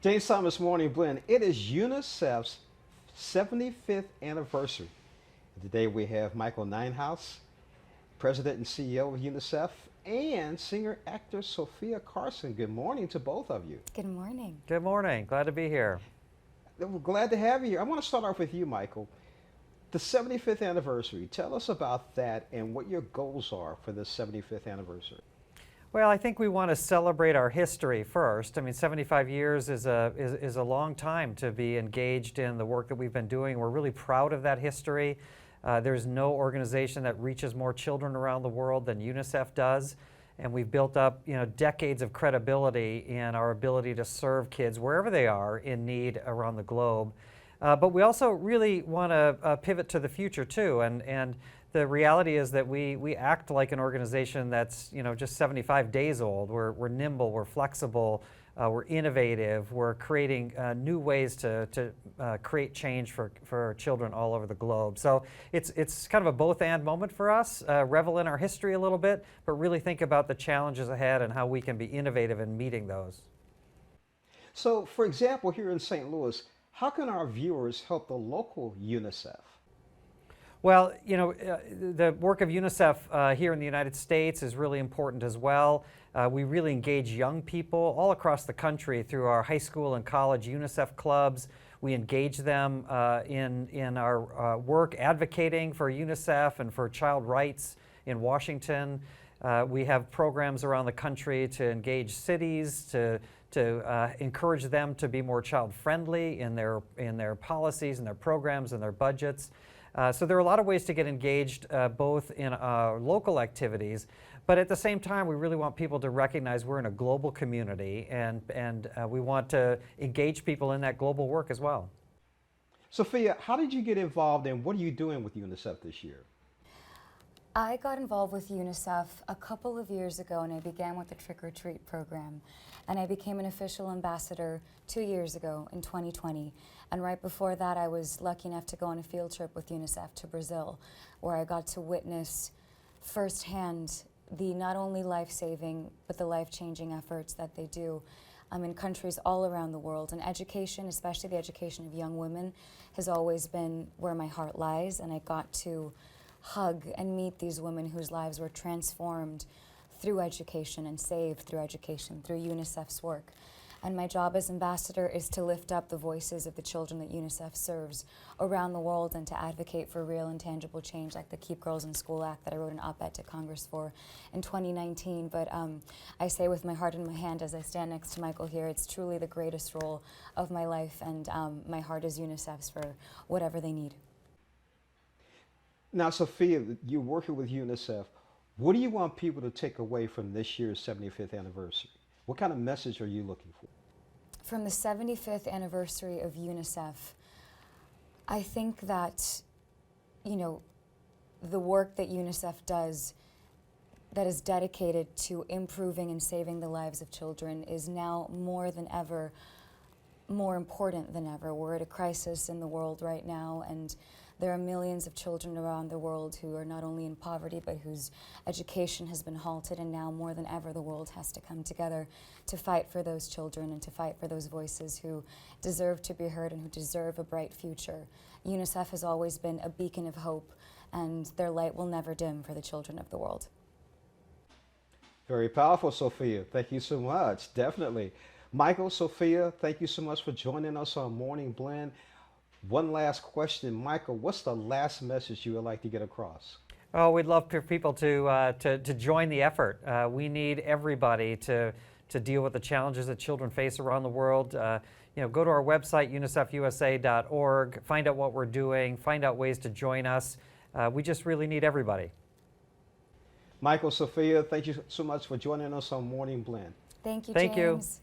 James Thomas Morning Blend. It is UNICEF's 75th anniversary. Today we have Michael Nyenhuis, President and CEO of UNICEF, and singer actor Sophia Carson. Good morning to both of you. Good morning. Good morning. Glad to be here. We're glad to have you here. I want to start off with you, Michael. The 75th anniversary. Tell us about that and what your goals are for this 75th anniversary. Well, I think we want to celebrate our history first. I mean, 75 years is a long time to be engaged in the work that we've been doing. We're really proud of that history. There's no organization that reaches more children around the world than UNICEF does. And we've built up, decades of credibility in our ability to serve kids wherever they are in need around the globe. But we also really want to pivot to the future too. And the reality is that we act like an organization that's just 75 days old. We're nimble, we're flexible, we're innovative, we're creating new ways to create change for children all over the globe. So it's kind of a both-and moment for us. Revel in our history a little bit, but really think about the challenges ahead and how we can be innovative in meeting those. So, for example, here in St. Louis, how can our viewers help the local UNICEF? Well, the work of UNICEF here in the United States is really important as well. We really engage young people all across the country through our high school and college UNICEF clubs. We engage them in our work advocating for UNICEF and for child rights in Washington. We have programs around the country to engage cities, to encourage them to be more child-friendly in their policies and their programs and their budgets. So there are a lot of ways to get engaged both in local activities, but at the same time we really want people to recognize we're in a global community and we want to engage people in that global work as well. Sophia, how did you get involved and what are you doing with UNICEF this year? I got involved with UNICEF a couple of years ago, and I began with the Trick or Treat program. And I became an official ambassador 2 years ago in 2020. And right before that, I was lucky enough to go on a field trip with UNICEF to Brazil, where I got to witness firsthand the not only life-saving, but the life-changing efforts that they do in countries all around the world. And education, especially the education of young women, has always been where my heart lies. And I got to hug and meet these women whose lives were transformed through education and saved through education, through UNICEF's work. And my job as ambassador is to lift up the voices of the children that UNICEF serves around the world and to advocate for real and tangible change, like the Keep Girls in School Act that I wrote an op-ed to Congress for in 2019. But I say with my heart in my hand as I stand next to Michael here, it's truly the greatest role of my life, and my heart is UNICEF's for whatever they need. Now, Sophia, you're working with UNICEF. What do you want people to take away from this year's 75th anniversary? What kind of message are you looking for? From the 75th anniversary of UNICEF, I think that, the work that UNICEF does that is dedicated to improving and saving the lives of children is now more than ever, more important than ever. We're at a crisis in the world right now, and there are millions of children around the world who are not only in poverty, but whose education has been halted, and now more than ever the world has to come together to fight for those children and to fight for those voices who deserve to be heard and who deserve a bright future. UNICEF has always been a beacon of hope, and their light will never dim for the children of the world. Very powerful, Sophia. Thank you so much. Definitely. Michael, Sophia, thank you so much for joining us on Morning Blend. One last question, Michael, what's the last message you would like to get across? Oh, we'd love for people to join the effort. We need everybody to deal with the challenges that children face around the world. Go to our website, unicefusa.org, find out what we're doing, find out ways to join us. We just really need everybody. Michael, Sophia, thank you so much for joining us on Morning Blend. Thank you, Thank James. you.